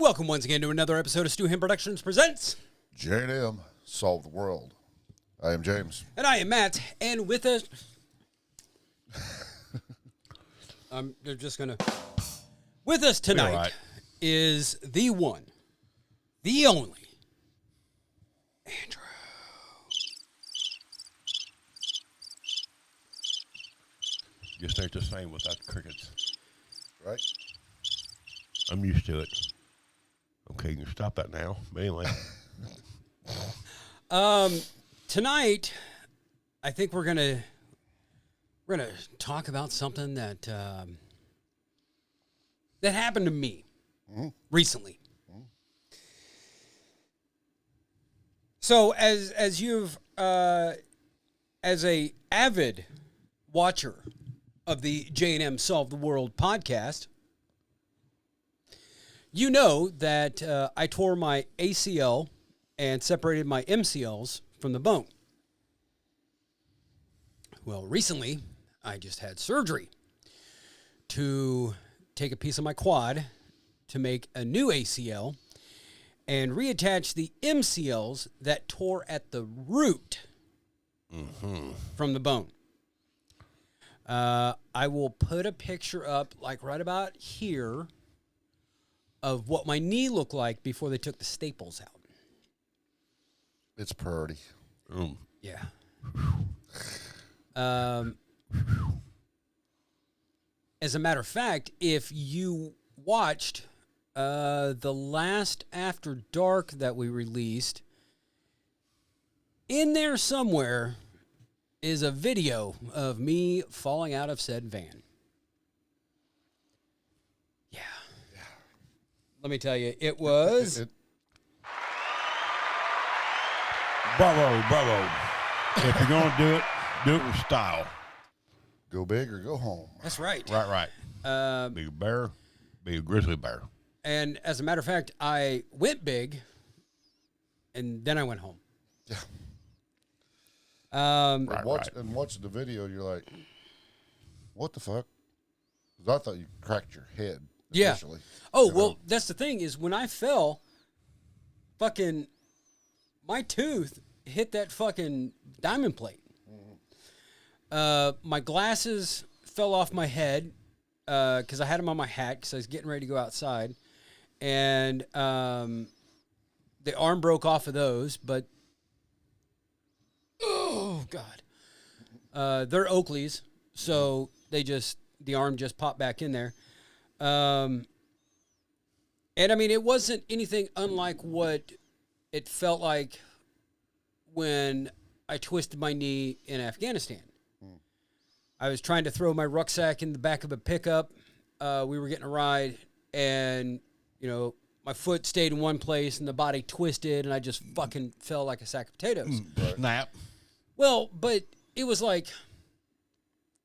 welcome once again to another episode of Stu Him Productions Presents J&M Solve the World. I am James. And I am Matt, and with us... they're just gonna... With us tonight is the one, the only, Andrew. Just ain't the same without the crickets. Right? I'm used to it. Okay, you can stop that now. But anyway. Tonight, I think we're gonna talk about something that that happened to me recently. So, as you've as a avid watcher of the J&M Solve the World podcast, you know that I tore my ACL and separated my MCLs from the bone. Well, recently, I just had surgery to take a piece of my quad to make a new ACL and reattach the MCLs that tore at the root from the bone. I will put a picture up, like right about here, of what my knee looked like before they took the staples out. It's pretty. Yeah. As a matter of fact, if you watched the last After Dark that we released, in there somewhere is a video of me falling out of said van. Yeah. Let me tell you, it was... Bravo. If you're going to do it with style. Go big or go home. That's right. Right. Be a bear, be a grizzly bear. And as a matter of fact, I went big, and then I went home. Yeah. Right. And watching the video, you're like, what the fuck? 'Cause I thought you cracked your head initially. Oh, well, that's the thing is when I fell, fucking, my tooth hit that fucking diamond plate. My glasses fell off my head because I had them on my hat because I was getting ready to go outside. And the arm broke off of those, but oh, God. They're Oakleys, so the arm just popped back in there. And I mean, it wasn't anything unlike what it felt like when I twisted my knee in Afghanistan. I was trying to throw my rucksack in the back of a pickup. We were getting a ride, and, you know, my foot stayed in one place, and the body twisted, and I just fucking fell like a sack of potatoes. Snap. Well, but it was like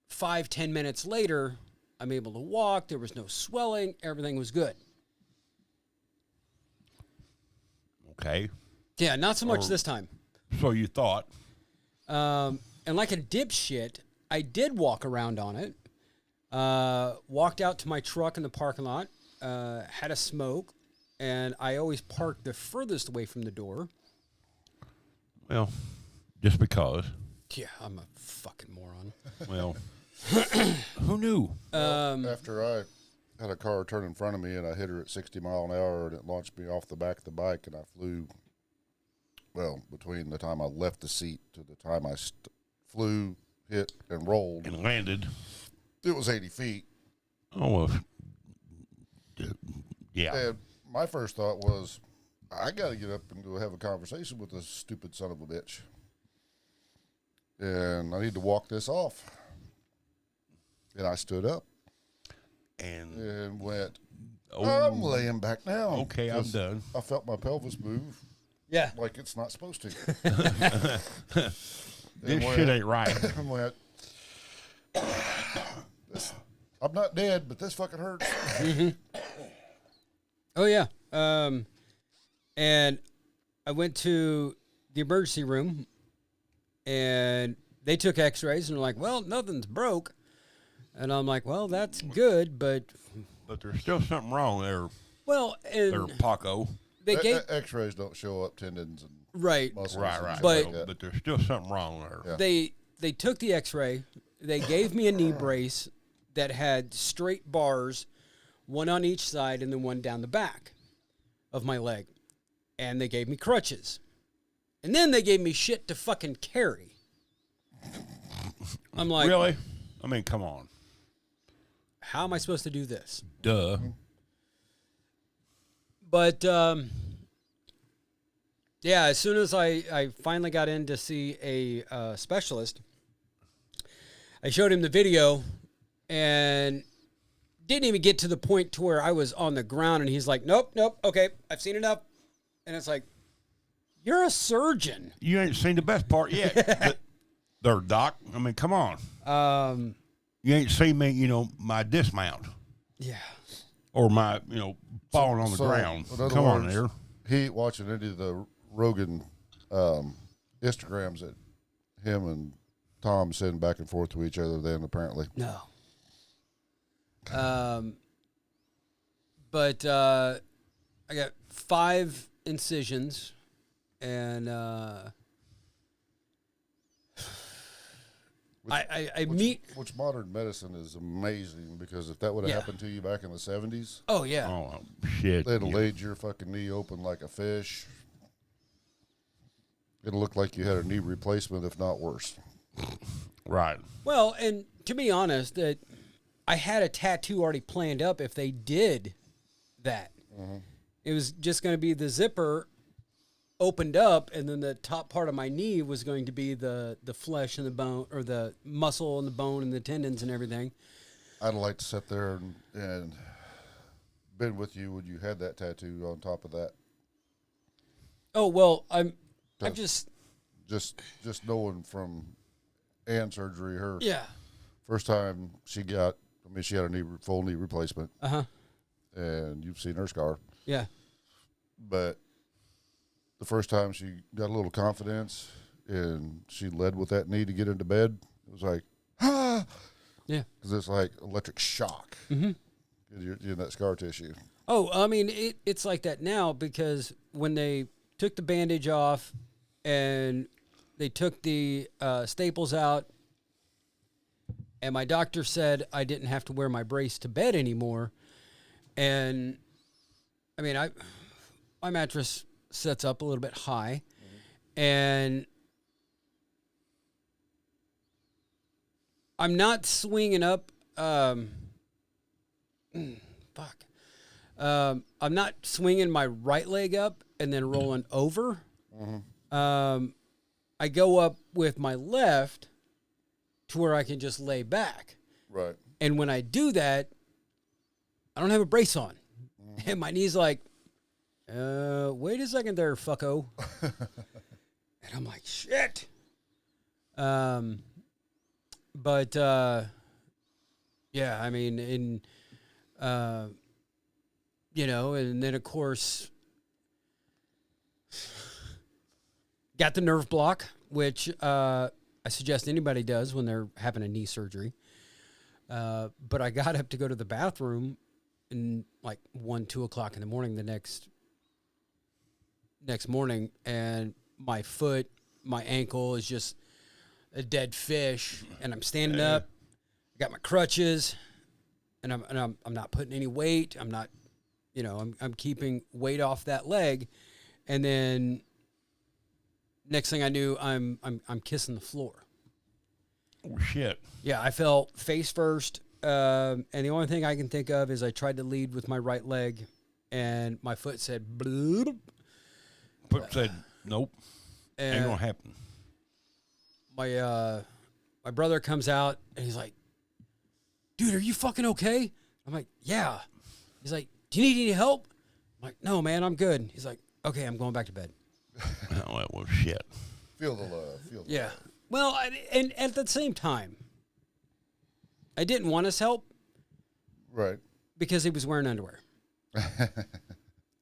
5-10 minutes later, I'm able to walk. There was no swelling. Everything was good. Okay. Yeah, not so much this time. So you thought. And like a dipshit, I did walk around on it. Walked out to my truck in the parking lot. Had a smoke. And I always parked the furthest away from the door. Well, just because. Yeah, I'm a fucking moron. Well, who knew? After I had a car turn in front of me and I hit her at 60 mile an hour and it launched me off the back of the bike and I flew, well, between the time I left the seat to the time I flew, hit, and rolled. And landed. It was 80 feet. Oh, well. Yeah. And my first thought was, I got to get up and go have a conversation with this stupid son of a bitch. And I need to walk this off. And I stood up. And went, I'm laying back now. Okay, I'm done. I felt my pelvis move. Yeah. Like it's not supposed to. This shit ain't right. I went, I'm not dead, but this fucking hurts. Oh, yeah. And I went to the emergency room, and they took x-rays, and they're like, well, nothing's broke. And I'm like, well, that's good, but But there's still something wrong there. Well, and They're Paco. they gave X-rays don't show up tendons and right. muscles. Right, and right. shit But- like that. But there's still something wrong there. Yeah. They took the X-ray. They gave me a knee brace that had straight bars, one on each side, and then one down the back of my leg. And they gave me crutches. And then they gave me shit to fucking carry. I'm like, Really? I mean, come on. how am I supposed to do this? Duh. But yeah, as soon as I finally got in to see a specialist, I showed him the video and didn't even get to the point to where I was on the ground, and he's like, nope, okay, I've seen enough. And it's like, you're a surgeon. You ain't seen the best part yet. They're doc. I mean, come on. You ain't seen me, my dismount Yeah. or my, falling on the So, ground. in other Come on words, there. He ain't watching any of the Rogan Instagrams that him and Tom send back and forth to each other. Then apparently, No. But I got 5 incisions, and I meet. which modern medicine is amazing, because if that would have Yeah. happened to you back in the 70s, Oh yeah. Oh, shit. they'd have laid your fucking knee open like a fish. It'd look like you had a knee replacement, if not worse. Right. Well, and to be honest, that I had a tattoo already planned up if they did that. It was just going to be the zipper opened up, and then the top part of my knee was going to be the flesh and the bone, or the muscle and the bone and the tendons and everything. I'd like to sit there and been with you when you had that tattoo on top of that. Oh well, I'm just Just knowing from Ann surgery, her yeah. first time she had a full knee replacement, Uh-huh. and you've seen her scar. Yeah. But the first time she got a little confidence and she led with that knee to get into bed, it was like, ah, Yeah. because it's like electric shock. Mm-hmm. You're in that scar tissue. Oh, I mean, it's like that now, because when they took the bandage off and they took the staples out, and my doctor said I didn't have to wear my brace to bed anymore. And I mean, my mattress sets up a little bit high, and I'm not swinging up. I'm not swinging my right leg up and then rolling over. I go up with my left to where I can just lay back. Right. And when I do that, I don't have a brace on. And my knee's like, wait a second there, fucko. And I'm like, shit. But yeah, I mean, and then of course, got the nerve block, which I suggest anybody does when they're having a knee surgery. But I got up to go to the bathroom in like 1, 2 o'clock in the morning the next morning, and my foot, my ankle is just a dead fish, and I'm standing up. I got my crutches, and I'm not putting any weight. I'm not, I'm keeping weight off that leg, and then next thing I knew, I'm kissing the floor. Oh, shit. Yeah, I fell face first, and the only thing I can think of is I tried to lead with my right leg, and my foot said bloop. Foot said, nope, ain't And gonna happen. my brother comes out, and he's like, dude, are you fucking okay? I'm like, yeah. He's like, do you need any help? I'm like, no, man, I'm good. He's like, okay, I'm going back to bed. Oh, that was shit. Feel the love. Feel the Yeah. love. Well, and at the same time, I didn't want his help Right. because he was wearing underwear.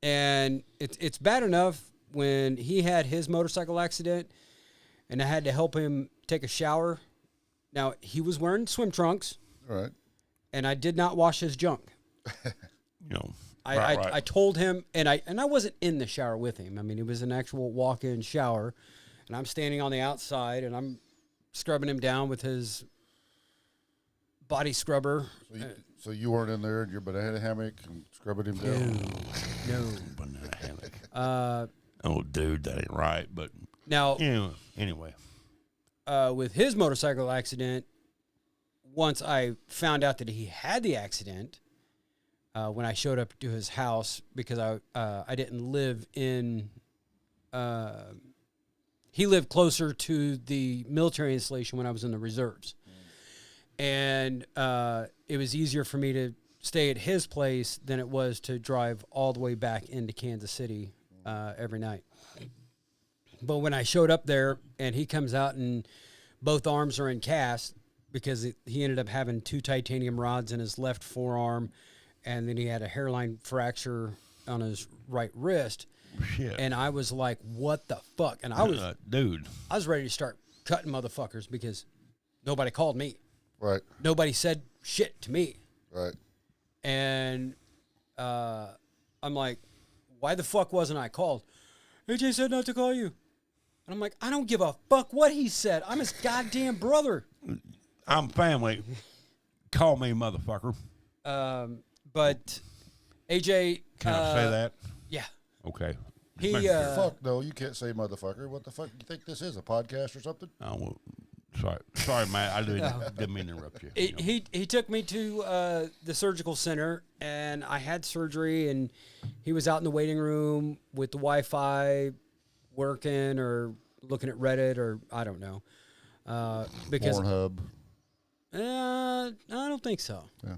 And it's bad enough when he had his motorcycle accident and I had to help him take a shower. Now, he was wearing swim trunks, Right. and I did not wash his junk. I told him, and I wasn't in the shower with him. I mean, it was an actual walk-in shower, and I'm standing on the outside, and I'm scrubbing him down with his body scrubber. So you weren't in there in your banana hammock and scrubbing him down? No. Banana hammock. Oh, dude, that ain't right. But now, anyway. With his motorcycle accident, once I found out that he had the accident, when I showed up to his house, because I didn't live in, he lived closer to the military installation when I was in the reserves. And it was easier for me to stay at his place than it was to drive all the way back into Kansas City every night. But when I showed up there and he comes out and both arms are in cast because he ended up having 2 titanium rods in his left forearm, and then he had a hairline fracture on his right wrist. Shit. And I was like, what the fuck? And I was, dude, I was ready to start cutting motherfuckers because nobody called me. Right. Nobody said shit to me. Right. And I'm like, why the fuck wasn't I called? AJ said not to call you. And I'm like, I don't give a fuck what he said. I'm his goddamn brother. I'm family. Call me motherfucker. But AJ. Can I say that? Yeah. Okay. He. Fuck no, you can't say motherfucker. What the fuck? You think this is a podcast or something? Oh, well, sorry, Matt. I didn't mean to interrupt you. He took me to the surgical center, and I had surgery, and he was out in the waiting room with the Wi-Fi working or looking at Reddit or I don't know. Because Pornhub. I don't think so. Yeah.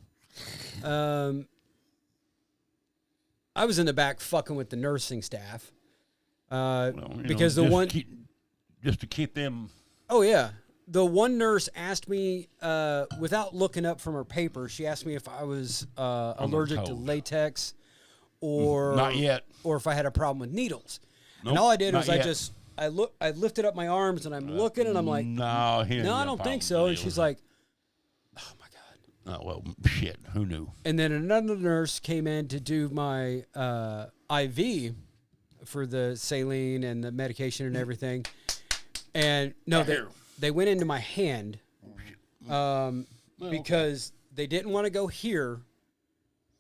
I was in the back fucking with the nursing staff. Because just to keep them. Oh yeah. The one nurse asked me, without looking up from her paper, she asked me if I was allergic to latex or not yet, or if I had a problem with needles. Nope, and all I did was yet. I lifted up my arms and I'm looking and I'm like, no, I don't think so. And she's like, oh my God. Oh, well, shit. Who knew? And then another nurse came in to do my IV for the saline and the medication and everything. And no, they went into my hand because they didn't want to go here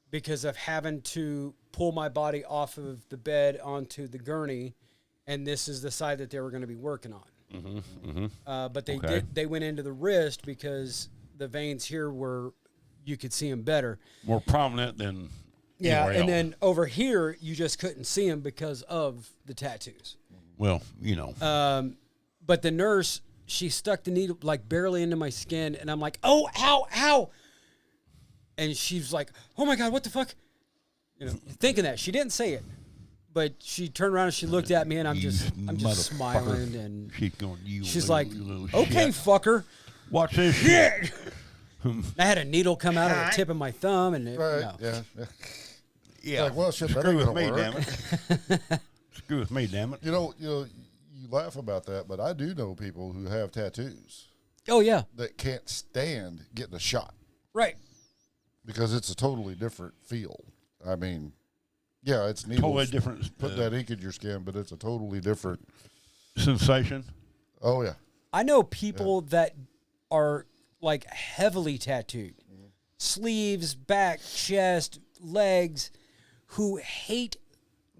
because of having to pull my body off of the bed onto the gurney, and this is the side that they were going to be working on. Mm-hmm, But they went into the wrist because the veins here were, you could see them better. More prominent than and else. then over here you just couldn't see them because of the tattoos. Well, But the nurse, she stuck the needle like barely into my skin, and I'm like, oh, ow, ow. And she's like, oh my God, what the fuck? Thinking that. She didn't say it, but she turned around and she looked at me, and I'm just smiling, and she's like, okay, shit. fucker. Watch this shit. I had a needle come out of the tip of my thumb, and Yeah. Like, well, shit, that Screw ain't with me, gonna damn work. it. Screw with me, damn it. You laugh about that, but I do know people who have tattoos Oh yeah, that can't stand getting a shot right. because it's a totally different feel. I mean, yeah, it's needles. Totally different. Put that ink in your skin, but it's a totally different Sensation. Oh yeah. I know people that are like heavily tattooed, sleeves, back, chest, legs, who hate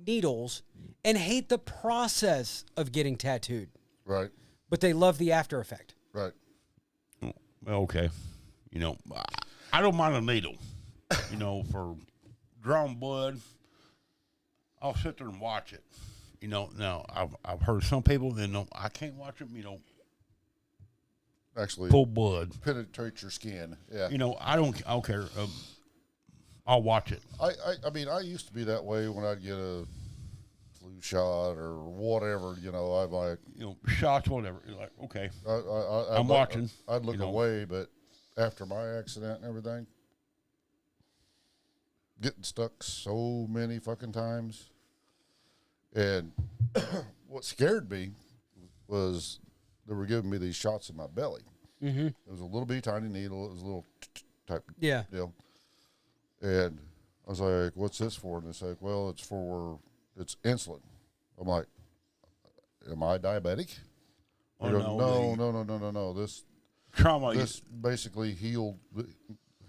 needles and hate the process of getting tattooed. Right. But they love the after effect. Right. Well, okay. I don't mind a needle. For drawn blood, I'll sit there and watch it. Now I've heard some people that I can't watch them. Actually, pull blood, penetrate your skin. Yeah. I don't care. I'll watch it. I mean, I used to be that way when I'd get a flu shot or whatever. I'm like, shots, whatever. You're like, okay, I'm watching. I'd look away, but after my accident and everything, getting stuck so many fucking times, and what scared me was they were giving me these shots in my belly. Mm-hmm. It was a little bitty tiny needle. It was a little type Yeah. deal. And I was like, what's this for? And it's like, well, it's insulin. I'm like, am I diabetic? Oh, They no, no. This trauma. basically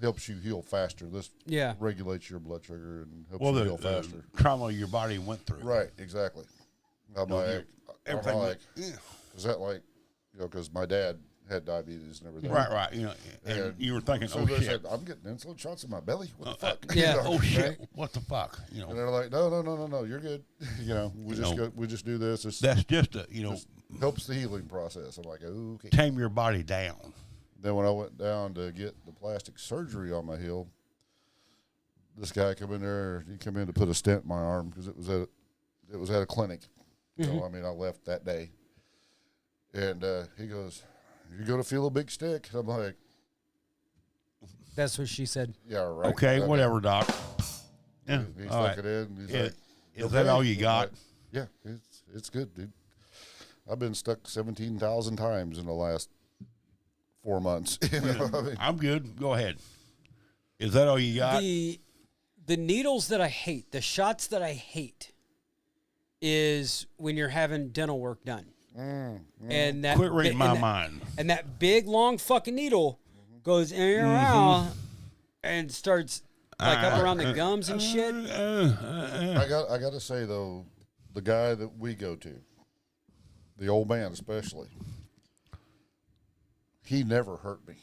helps you heal faster. This Yeah. regulates your blood sugar and helps Well, you the heal faster. trauma your body went through. Right, exactly. I'm like, everything. is that like, because my dad had diabetes and everything. Right. And you were thinking, So oh they shit. said, I'm getting insulin shots in my belly. What the fuck? Yeah. Oh shit. Right. What the fuck? And they're like, no, you're good. We just do this. That's just a just helps the healing process. I'm like, okay. tame your body down. Then when I went down to get the plastic surgery on my heel, this guy come in there. He come in to put a stent in my arm because it was at a clinic. So I mean, I left that day, and he goes, "You're gonna feel a big stick." I'm like, That's what she said. "Yeah, right." Okay, whatever, doc. Yeah. He All stuck right. it in. And he's like, Is that all you I'm got? like, yeah, it's good, dude. I've been stuck 17,000 times in the last 4 months. I mean, I'm good. Go ahead. Is that all you got? The needles that I hate, the shots that I hate, is when you're having dental work done. And that Quit reading my and that- mind. And that big long fucking needle goes in your mouth and starts like up around the gums and shit. I got to say though, the guy that we go to, the old man especially, he never hurt me,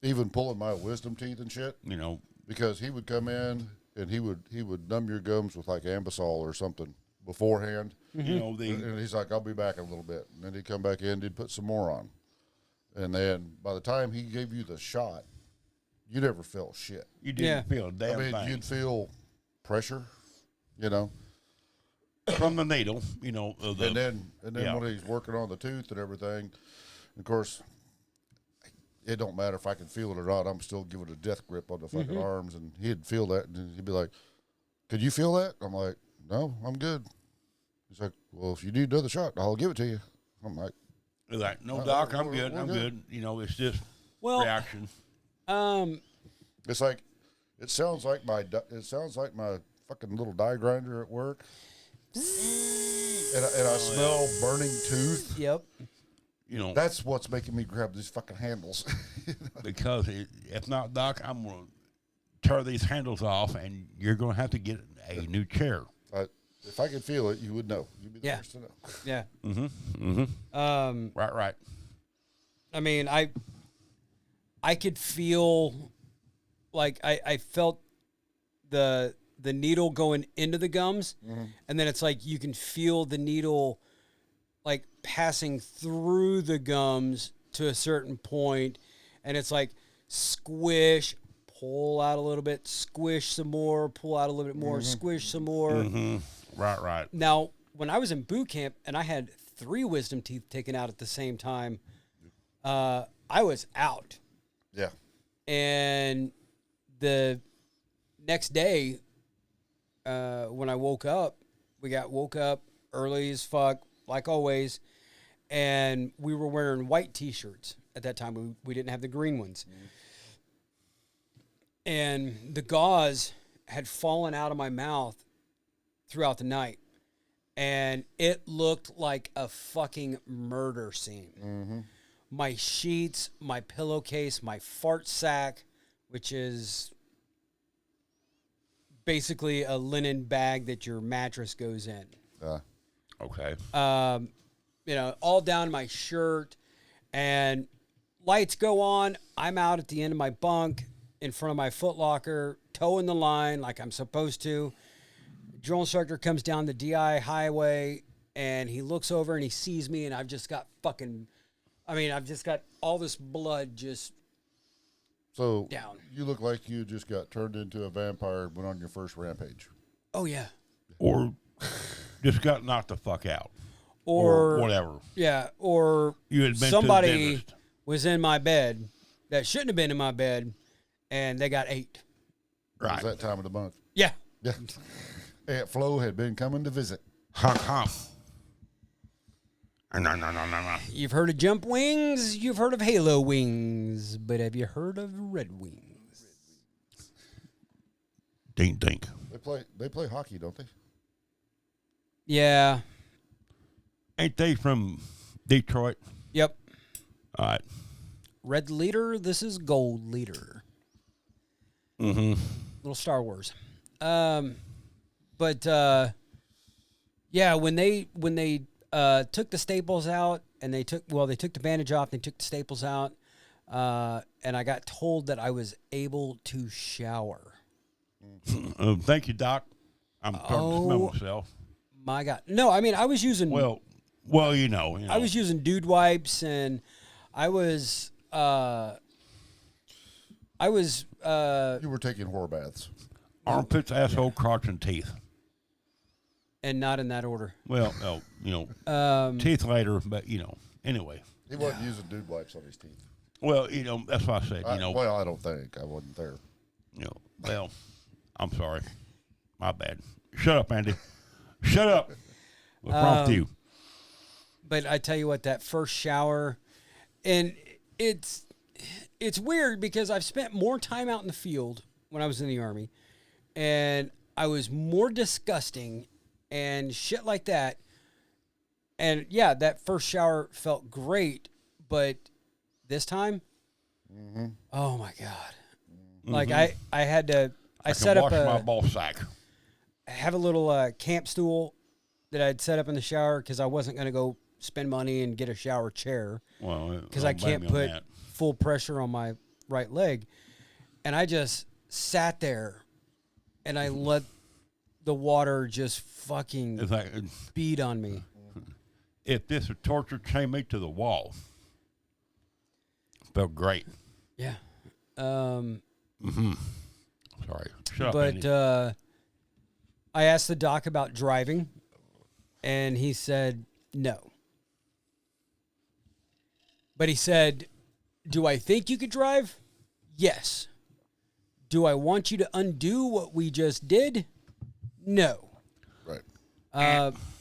even pulling my wisdom teeth and shit. Because he would come in and he would numb your gums with like Ambisol or something beforehand. And he's like, I'll be back in a little bit. And then he'd come back in, he'd put some more on. And then by the time he gave you the shot, you never felt shit. You didn't feel a damn thing. You'd feel pressure, From the needle, and then when he's working on the tooth and everything, of course, it don't matter if I can feel it or not. I'm still giving a death grip on the fucking arms, and he'd feel that, and he'd be like, "Could you feel that?" I'm like, "No, I'm good." He's like, "Well, if you need another shot, I'll give it to you." I'm like, no, doc, I'm good. we're I'm good. good. It's just reaction. it's like, it sounds like my fucking little die grinder at work, and I smell burning tooth. Yep. That's what's making me grab these fucking handles. Because if not, doc, I'm going to tear these handles off, and you're going to have to get a new chair. If I could feel it, you would know. You'd be the first to know. Yeah. Right. I mean, I could feel like I felt the needle going into the gums, and then it's like you can feel the needle like passing through the gums to a certain point, and it's like squish, pull out a little bit, squish some more, pull out a little bit more, squish some more. Right. Now, when I was in boot camp and I had 3 wisdom teeth taken out at the same time, I was out. Yeah. And the next day, when I woke up, woke up early as fuck, like always, and we were wearing white T-shirts at that time. We didn't have the green ones. And the gauze had fallen out of my mouth throughout the night, and it looked like a fucking murder scene. My sheets, my pillowcase, my fart sack, which is basically a linen bag that your mattress goes in. Okay. All down my shirt, and lights go on. I'm out at the end of my bunk in front of my Foot Locker, towing the line like I'm supposed to. Drill instructor comes down the DI highway, and he looks over and he sees me, and I've just got all this blood just down. You look like you just got turned into a vampire and went on your first rampage. Oh, yeah. Or just got knocked the fuck out. Or whatever. Yeah, or You had been to the somebody dentist. was in my bed that shouldn't have been in my bed, and they got 8. It was that time of the month. Yeah. Yeah. Aunt Flo had been coming to visit. Honk. No. You've heard of jump wings, you've heard of halo wings, but have you heard of red wings? Dink dink. They play hockey, don't they? Yeah. Ain't they from Detroit? Yep. All right. Red leader. This is gold leader. Mm-hmm. Little Star Wars. But yeah, when they took the staples out and they took the bandage off, they took the staples out, and I got told that I was able to shower. Thank you, Doc. I'm starting to smell myself. My God, no! I mean, I was using Well, you know. I was using dude wipes, and I was You were taking whore baths. armpits, asshole, crotch, and teeth. and not in that order. Well, teeth later, but anyway. He wasn't using dude wipes on his teeth. Well, that's what I said. Well, I don't think I wasn't there. Well, I'm sorry, my bad. Shut up, Andy. Shut up. What's wrong with you? But I tell you what, that first shower, and it's weird because I've spent more time out in the field when I was in the Army, and I was more disgusting and shit like that. And yeah, that first shower felt great, but this time, oh my God. Like I had to, I set up my ball sack. I have a little camp stool that I'd set up in the shower because I wasn't going to go spend money and get a shower chair. Well, because I can't put full pressure on my right leg. And I just sat there and I let the water just fucking beat on me. If this was torture, chain me to the wall. Felt great. Yeah. Sorry. Shut up, But Andy. I asked the doc about driving, and he said no. But he said, do I think you could drive? Yes. Do I want you to undo what we just did? No. Right.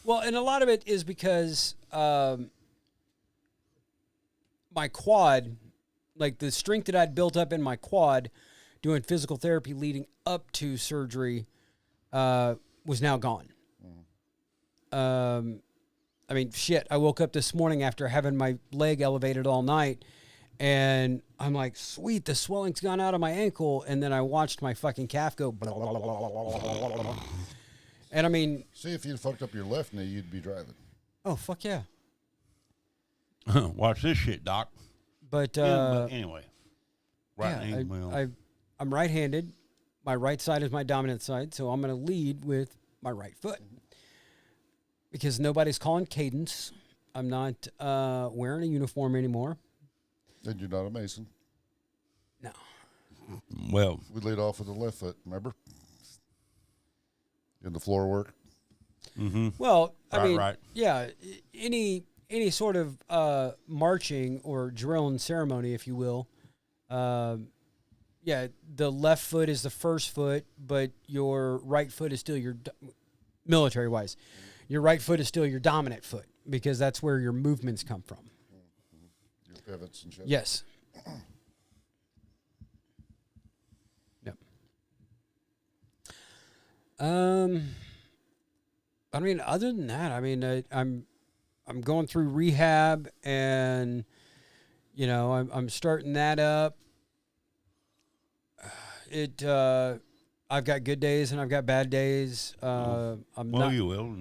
Well, and a lot of it is because my quad, like the strength that I'd built up in my quad doing physical therapy leading up to surgery, was now gone. I mean, shit, I woke up this morning after having my leg elevated all night, and I'm like, sweet, the swelling's gone out of my ankle, and then I watched my fucking calf go blah, blah, blah, blah, blah, blah, blah. And I mean... See, if you'd fucked up your left knee, you'd be driving. Oh, fuck yeah. Watch this shit, Doc. But anyway. I'm right-handed. My right side is my dominant side, so I'm going to lead with my right foot. Because nobody's calling cadence. I'm not wearing a uniform anymore. And you're not a Mason. No. Well, We laid off with the left foot, remember? In the floor work. mm-hmm. Well, I mean, right. yeah, any sort of marching or drill and ceremony, if you will, yeah, the left foot is the first foot, but your right foot is still your, military-wise, your right foot is still your dominant foot because that's where your movements come from. Your pivots and shit. Yes. Yep. I mean, other than that, I mean, I'm going through rehab, and I'm starting that up. I've got good days and I've got bad days. You will.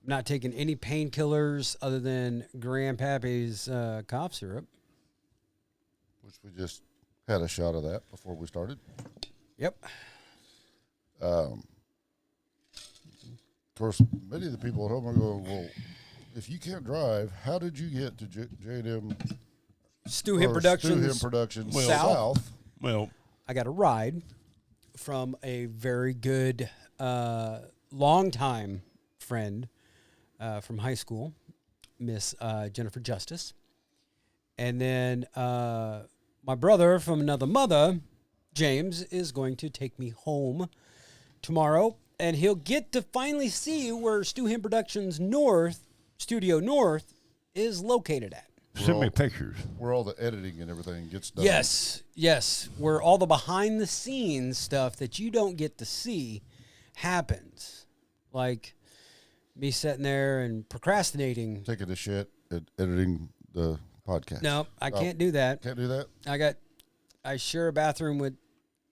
I'm not taking any painkillers other than Grandpappy's cough syrup. Which we just had a shot of that before we started. Yep. Of course, many of the people at home are going, well, if you can't drive, how did you get to J&M? Stu Him Productions. South. Well, I got a ride from a very good, longtime friend from high school, Miss Jennifer Justice. And then my brother from another mother, James, is going to take me home tomorrow. And he'll get to finally see where Stu Him Productions Studio North, is located at. Send me pictures. Where all the editing and everything gets done. Yes. Where all the behind the scenes stuff that you don't get to see happens. Like me sitting there and procrastinating. Taking a shit and editing the podcast. No, I can't do that. Can't do that? I share a bathroom with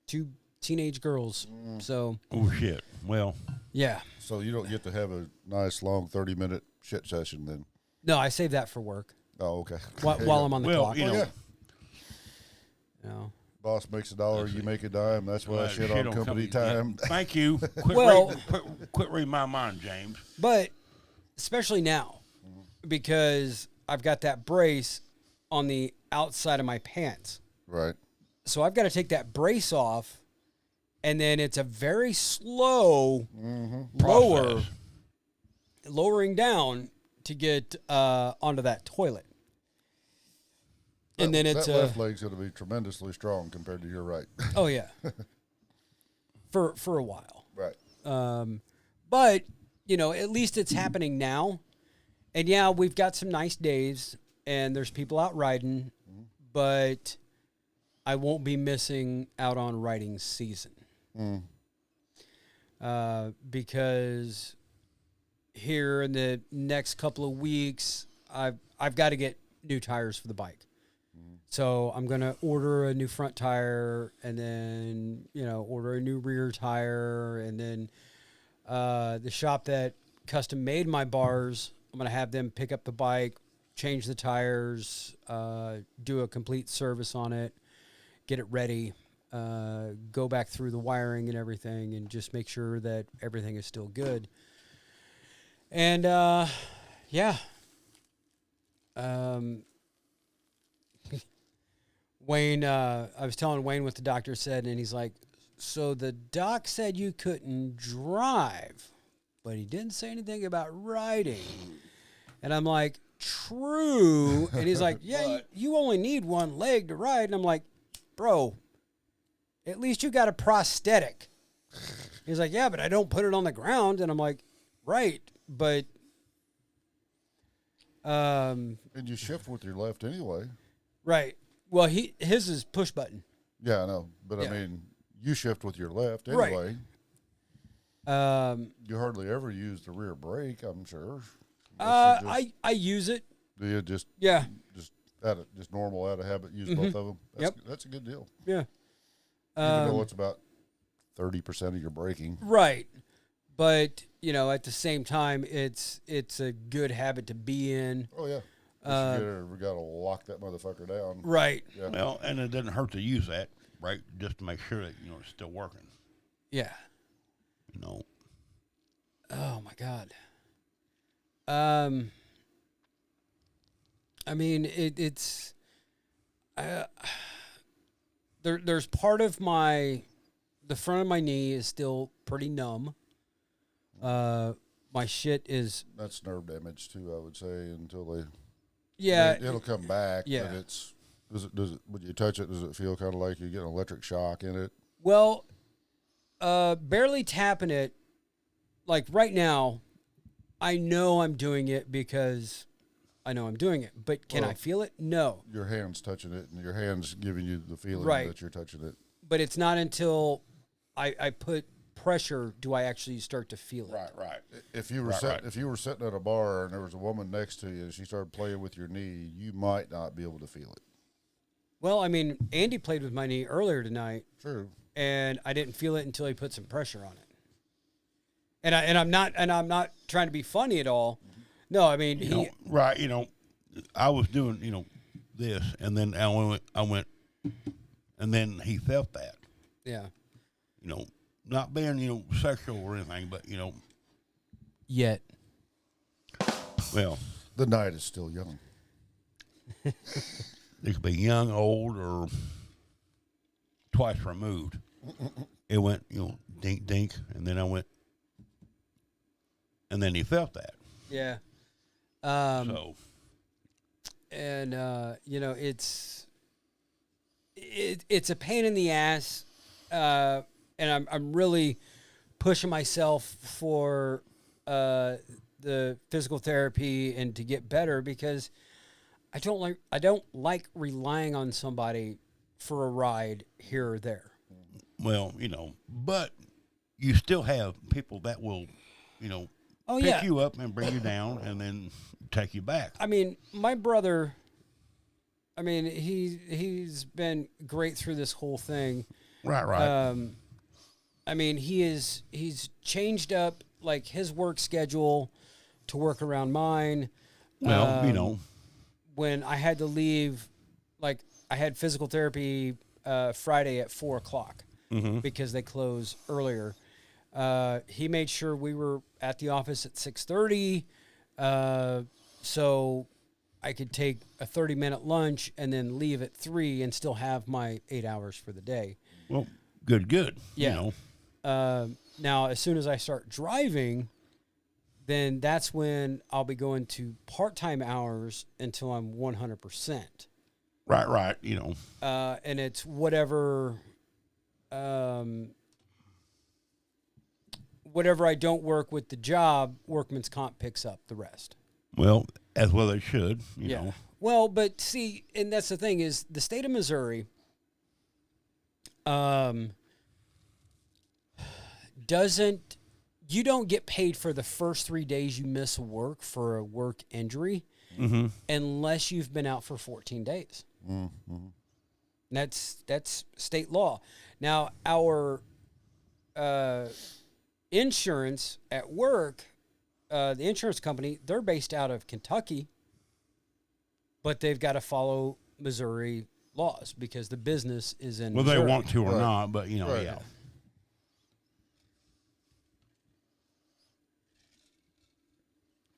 2 teenage girls. So. Oh, shit. Well. Yeah. So you don't get to have a nice long 30-minute shit session then? No, I save that for work. Oh, okay. While I'm on the clock. You know, No. Boss makes $1, you make a dime. That's why I shit on company time. Yeah. Thank you. Quit reading my mind, James. But especially now, because I've got that brace on the outside of my pants. Right. So I've got to take that brace off, and then it's a very slow lowering down to get onto that toilet. And then it's that left leg's going to be tremendously strong compared to your right. Oh yeah, for a while. Right. But you know, at least it's happening now. And yeah, we've got some nice days, and there's people out riding, but I won't be missing out on riding season because here in the next couple of weeks, I've got to get new tires for the bike. So I'm going to order a new front tire, and then, you know, order a new rear tire. And then the shop that custom made my bars, I'm going to have them pick up the bike, change the tires, do a complete service on it, get it ready, go back through the wiring and everything, and just make sure that everything is still good. And, yeah. Wayne, I was telling Wayne what the doctor said, and he's like, so the doc said you couldn't drive, but he didn't say anything about riding. And I'm like, true. And he's like, yeah, you only need one leg to ride. And I'm like, bro, at least you got a prosthetic. He's like, yeah, but I don't put it on the ground. And I'm like, right, but... and you shift with your left anyway. Right. Well, his is push button. Yeah, I know. But, I mean, you shift with your left Right. anyway. You hardly ever use the rear brake, I'm sure. I use it. Do you just normal out of habit use both of them? That's a good deal. Yeah. Even though it's about 30% of your braking. Right. But, you know, at the same time, it's a good habit to be in. Oh, yeah. We got to lock that motherfucker down. Right. Yeah. Well, and it doesn't hurt to use that, right? Just to make sure that, you know, it's still working. Yeah. You know. Oh, my God. I mean, it's... there's part of the front of my knee is still pretty numb. My shit is... That's nerve damage, too, I would say, until they... Yeah. It'll come back, yeah. but it's... When you touch it, does it feel kind of like you get an electric shock in it? Well, barely tapping it. Like right now, I know I'm doing it because I know I'm doing it. But can I feel it? No. Your hand's touching it, and your hand's giving you the feeling that you're touching it. But it's not until I put pressure do I actually start to feel it. Right. If you were sitting at a bar and there was a woman next to you and she started playing with your knee, you might not be able to feel it. Well, I mean, Andy played with my knee earlier tonight. True. And I didn't feel it until he put some pressure on it. And I'm not trying to be funny at all. No, I mean, right. You know, I was doing, you know, this, and then I went, and then he felt that. Yeah. You know, not being, you know, sexual or anything, but, you know. Yet. Well. The night is still young. It could be young, old, or twice removed. It went, you know, dink, dink, and then I went, and then he felt that. Yeah. So. And, you know, it's a pain in the ass, and I'm really pushing myself for the physical therapy and to get better because I don't like relying on somebody for a ride here or there. Well, but you still have people that will, Oh pick yeah. you up and bring you down and then take you back. I mean, my brother. I mean, he's been great through this whole thing. Right. I mean, he's changed up like his work schedule to work around mine. Well, When I had to leave, like I had physical therapy Friday at 4:00 because they close earlier. He made sure we were at the office at 6:30, so I could take a 30-minute lunch and then leave at 3 and still have my 8 hours for the day. well, good. Yeah. Now, as soon as I start driving, then that's when I'll be going to part-time hours until I'm 100%. Right. And it's whatever I don't work with the job, workman's comp picks up the rest. Well, as well they should, you know. Well, but see, and that's the thing is the state of Missouri you don't get paid for the first 3 days you miss work for a work injury unless you've been out for 14 days. Mm-hmm. That's state law. Now, our insurance at work, the insurance company, they're based out of Kentucky, but they've got to follow Missouri laws because the business is in Well, Missouri. they want to or not, but, Right. yeah.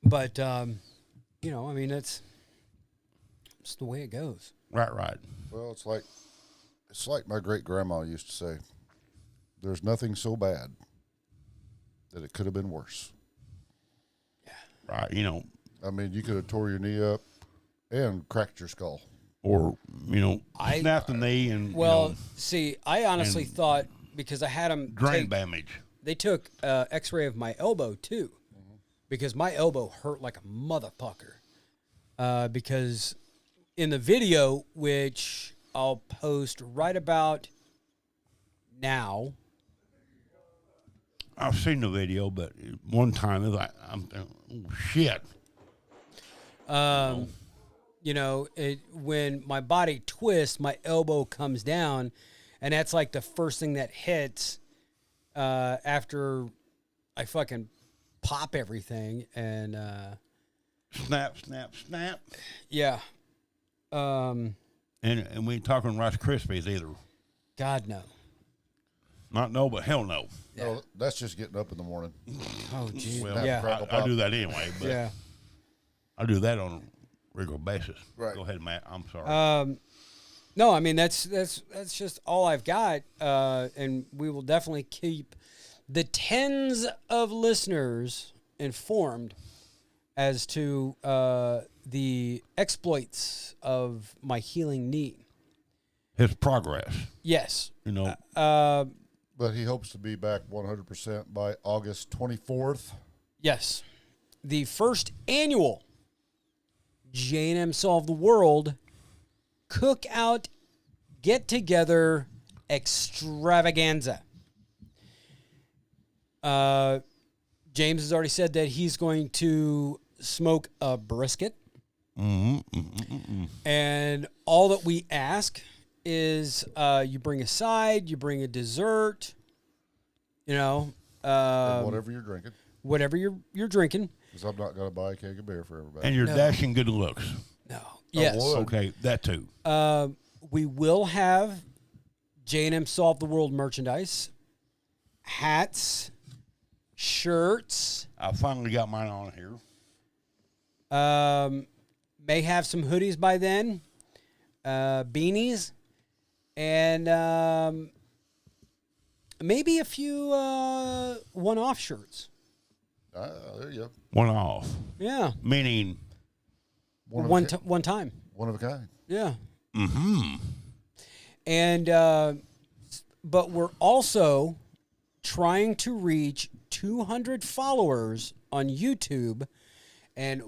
But, I mean, it's the way it goes. Right. Well, it's like my great grandma used to say, "There's nothing so bad that it could have been worse." Right, I mean, you could have tore your knee up and cracked your skull. or, snap the knee and, Well, see, I honestly thought because I had them drain damage. they took X-ray of my elbow too, because my elbow hurt like a motherfucker. Because in the video, which I'll post right about now. I've seen the video, but one time it was like, I'm thinking, oh, shit. When my body twists, my elbow comes down, and that's like the first thing that hits after I fucking pop everything. And Snap. yeah, And we ain't talking Rice Krispies either. God no. Not no, but hell no. No, that's just getting up in the morning. Oh geez, Well, yeah, I do that anyway, but yeah. I do that on a regular basis. Right. Go ahead, Matt. I'm sorry. No, I mean that's just all I've got, and we will definitely keep the tens of listeners informed as to the exploits of my healing knee. His progress, Yes, But he hopes to be back 100% by August 24th. yes, the first annual J&M Solve the World Cookout Get Together Extravaganza. James has already said that he's going to smoke a brisket. And all that we ask is you bring a side, you bring a dessert, And whatever you're drinking. whatever you're drinking. Because I'm not going to buy a keg of beer for everybody. and you're dashing good looks. No. Yes. would. Okay, that too. We will have J&M Solve the World merchandise, hats, shirts, I finally got mine on here. may have some hoodies by then, beanies, and maybe a few one-off shirts. There you go. One off, Yeah, meaning one time. One of a kind. Yeah. And but we're also trying to reach 200 followers on YouTube, and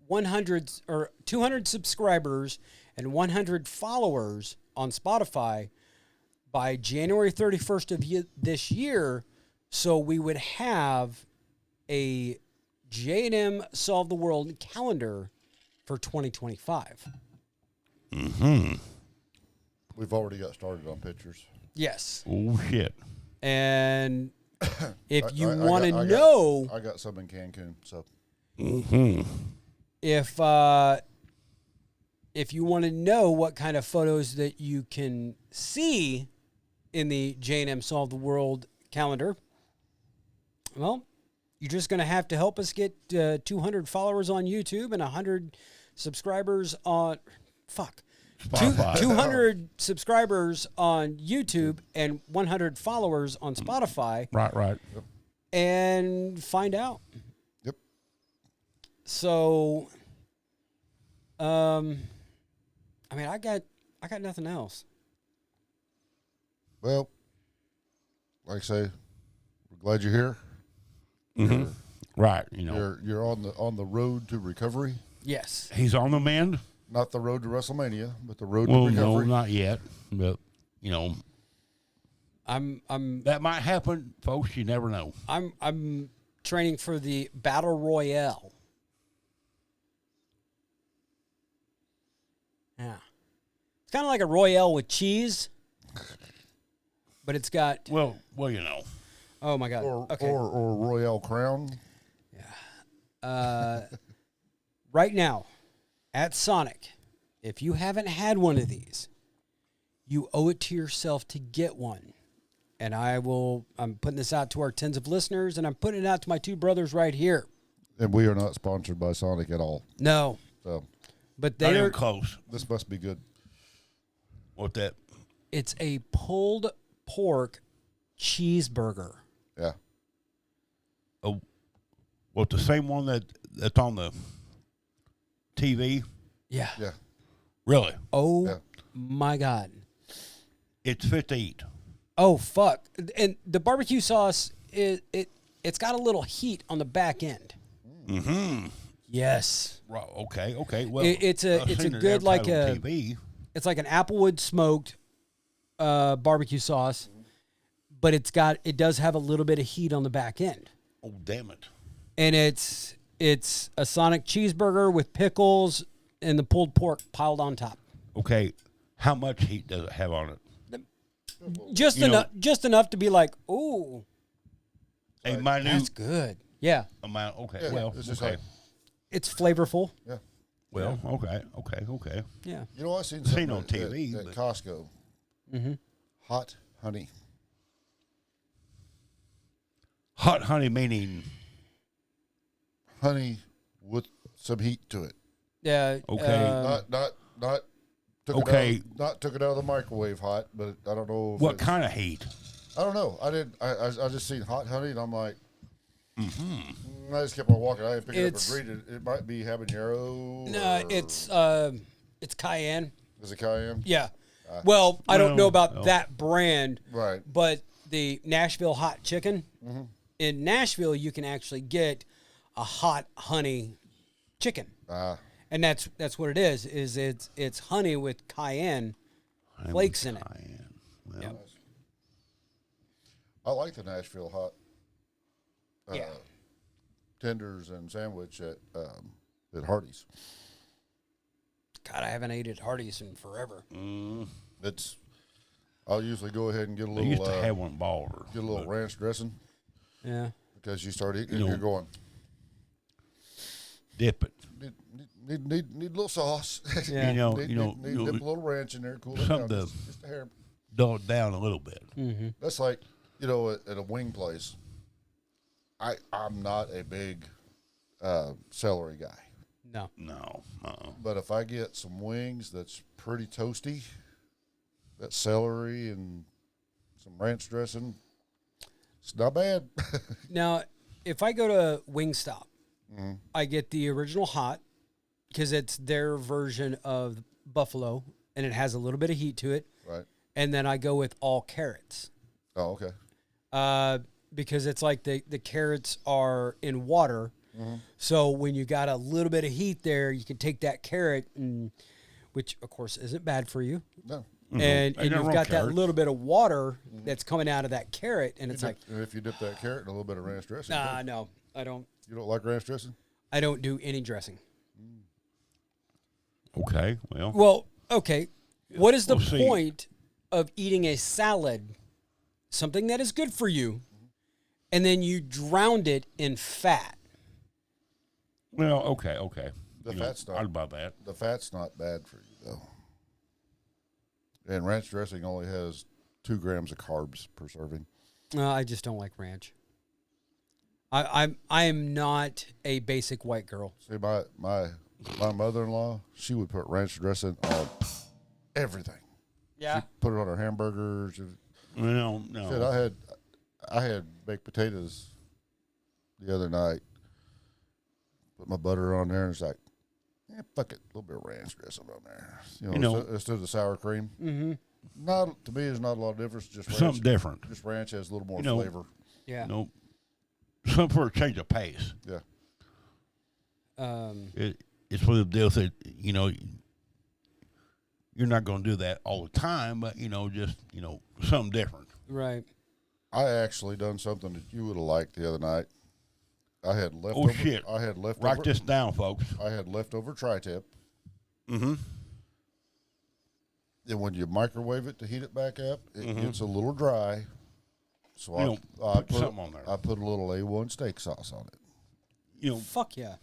100 or 200 subscribers and 100 followers on Spotify by January 31st of this year, so we would have a J&M Solve the World calendar for 2025. We've already got started on pictures. Yes. Oh, shit. And if you I want to got- know, I got some in Cancun, so if you want to know what kind of photos that you can see in the J&M Solve the World calendar, well, you're just going to have to help us get 200 followers on YouTube and 100 subscribers on Spotify. 200 subscribers on YouTube and 100 followers on Spotify, Right. and find out. Yep. So, I mean, I got nothing else. Well, like I say, we're glad you're here. Right. You know, You're on the road to recovery. Yes. he's on the mend. Not the road to WrestleMania, but the road Well, to no, recovery. not yet. But, you know, I'm that might happen, folks. You never know. I'm training for the Battle Royale. Yeah. It's kind of like a Royale with cheese, but it's got, Well, you know. oh my God. or Okay. or Royale Crown. Right now at Sonic, if you haven't had one of these, you owe it to yourself to get one. And I'm putting this out to our tens of listeners, and I'm putting it out to my two brothers right here. And we are not sponsored by Sonic at all. No, So but Not even they're, close. this must be good. What that? it's a pulled pork cheeseburger. Yeah. Oh, what, the same one that's on the TV? Yeah. Yeah. Really? Oh Yeah. my God. It's fit to eat. Oh fuck. And the barbecue sauce, it's got a little heat on the back end. Mm-hmm. Yes. Right. Okay. Well, It's a I've seen it good, like advertised a on TV. it's like an applewood smoked barbecue sauce, but it does have a little bit of heat on the back end. Oh, damn it! And it's a Sonic cheeseburger with pickles and the pulled pork piled on top. Okay, how much heat does it have on it? Just You know- enough to be like, ooh, A Right. minute that's good. Yeah. amount. Okay. Yeah, well, it's just okay. like, It's flavorful. yeah. Well, okay. Yeah. You know, I seen Seen something on TV, at but- Costco. Mm-hmm. Hot honey. Hot honey meaning Honey with some heat to it. Yeah. Okay. Not took Okay. it out, took it out of the microwave hot, but I don't know if what it's- kind of heat? I don't know. I just seen hot honey and I'm like, I just kept on walking. I didn't pick it up It's- and read it. It might be habanero. No, or- it's cayenne. Is it cayenne? Yeah. Well, I don't know about no. that brand, Right. but the Nashville hot chicken, Mm-hmm. in Nashville, you can actually get a hot honey chicken. And that's what it is it's honey with cayenne flakes in it. Cayenne. Well, Yep. I like the Nashville hot Yeah. tenders and sandwich at Hardee's. God, I haven't ate at Hardee's in forever. It's. I'll usually go ahead and get a They little used to have one Bolivar. get a little ranch dressing Yeah. because you start eating You it, know, you're going Dip it. need a little sauce. Yeah. You know, need you dip a little ranch in there, cool it some down of just a hair. dull it down a little bit. That's like, at a wing place. I'm not a big celery guy, No. No. but if I get some wings that's pretty toasty, that celery and some ranch dressing, it's not bad. Now, if I go to Wingstop, I get the original hot because it's their version of buffalo and it has a little bit of heat to it. Right. And then I go with all carrots Oh, okay. because it's like the carrots are in water So when you got a little bit of heat there, you can take that carrot, and which of course isn't bad for you. No. And Ain't you've nothing wrong got with that carrots. little bit of water that's coming out of that carrot, and it's like, And if you dip that carrot in a little bit of ranch dressing, nah, no, I don't. you don't like ranch dressing? I don't do any dressing. Okay, well, Well, okay. What is the We'll see. point of eating a salad, something that is good for you, and then you drowned it in fat? okay. The You know, fat's not- I'd buy that. The fat's not bad for you, though. And ranch dressing only has 2 grams of carbs per serving. I just don't like ranch. I am not a basic white girl. See, my mother-in-law, she would put ranch dressing on everything. Yeah. Put it on her hamburgers. No. Shit, I had baked potatoes the other night. Put my butter on there, and it's like, fuck it, a little bit of ranch dressing on there. You know- instead of the sour cream. Mm-hmm. Not to me, there's not a lot of difference. Just ranch, Something different. Just ranch has a little more You know- flavor. Yeah. You know, something for a change of pace. Yeah. It's one of the deals that, you know, you're not going to do that all the time, but, just, something different. Right. I actually done something that you would have liked the other night. I had leftover. Shit. I had leftover. Write this down, folks. I had leftover tri-tip. Mm-hmm. And when you microwave it to heat it back up, it Mm-hmm. gets a little dry. So I put something on there. I put a little A1 steak sauce on it. Fuck yeah.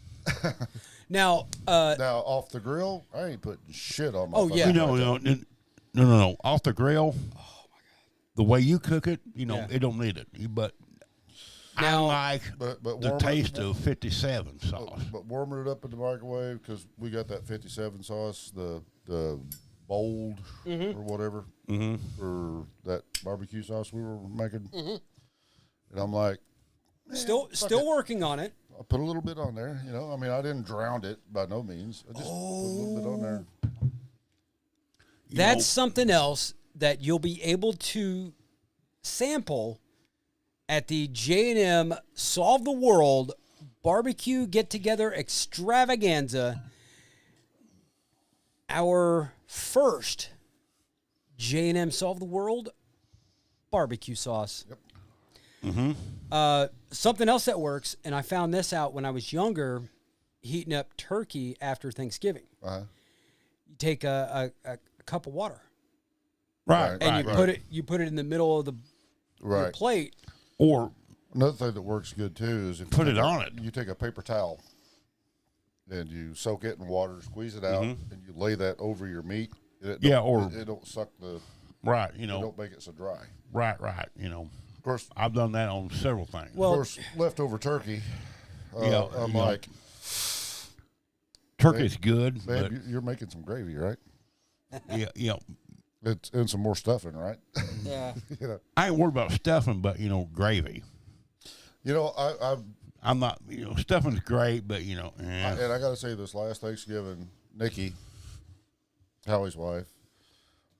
Now, Now off the grill, I ain't putting shit on my. Oh, fucking yeah. tri-tip. No. Off the grill. Oh my god. The way you cook it, Yeah. it don't need it. But Now- I like But the warm taste it, of 57 sauce. but warming it up in the microwave because we got that 57 sauce, the bold or whatever for that barbecue sauce we were making, and I'm like, still working on it. I put a little bit on there. I mean, I didn't drown it by no means. I just put a little bit on there. That's something else that you'll be able to sample at the J&M Solve the World Barbecue Get Together Extravaganza. Our first J&M Solve the World barbecue sauce. Yep. Something else that works, and I found this out when I was younger, heating up turkey after Thanksgiving. You take a cup of water Right. and you put it in the middle of the your Right. plate. Or Another thing that works good too is if Put you it take on it. You take a paper towel and you soak it in water, squeeze it out, and you lay that over your meat. It don't suck the. right, It don't make it so dry. right. Of course, I've done that on several things. Well, of course, leftover turkey. Yeah, I'm you know. like, Turkey's good, babe, you're making some gravy, right? but It's and some more stuffing, right? yeah. I ain't worried about stuffing, but gravy. I'm not. Stuffing's great, but And I got to say, this last Thanksgiving, Nikki, Howie's wife,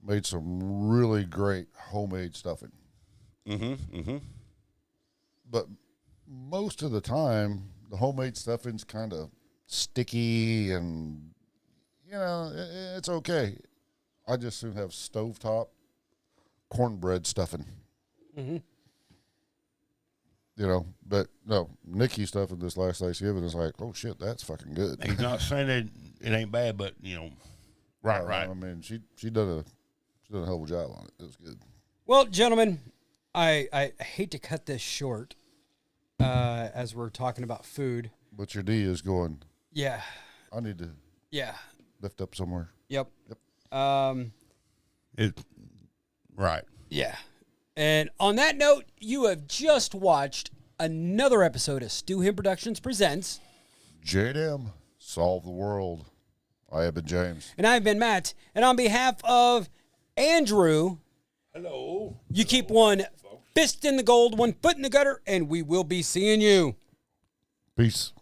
made some really great homemade stuffing. But most of the time, the homemade stuffing's kind of sticky, and it's okay. I just soon have stovetop cornbread stuffing. But no, Nikki stuffing this last Thanksgiving is like, oh shit, that's fucking good. he's not saying that it ain't bad, but right. I mean, she done a hell of a job on it. It was good. Well, gentlemen, I hate to cut this short as we're talking about food. But your D is going, Yeah. I need to Yeah. lift up somewhere. Yep. It right. Yeah. And on that note, you have just watched another episode of Stu Him Productions Presents. J&M, Solve the World. I have been James. And I've been Matt. And on behalf of Andrew, Hello. you keep one fist in the gold, one foot in the gutter, and we will be seeing you. Peace.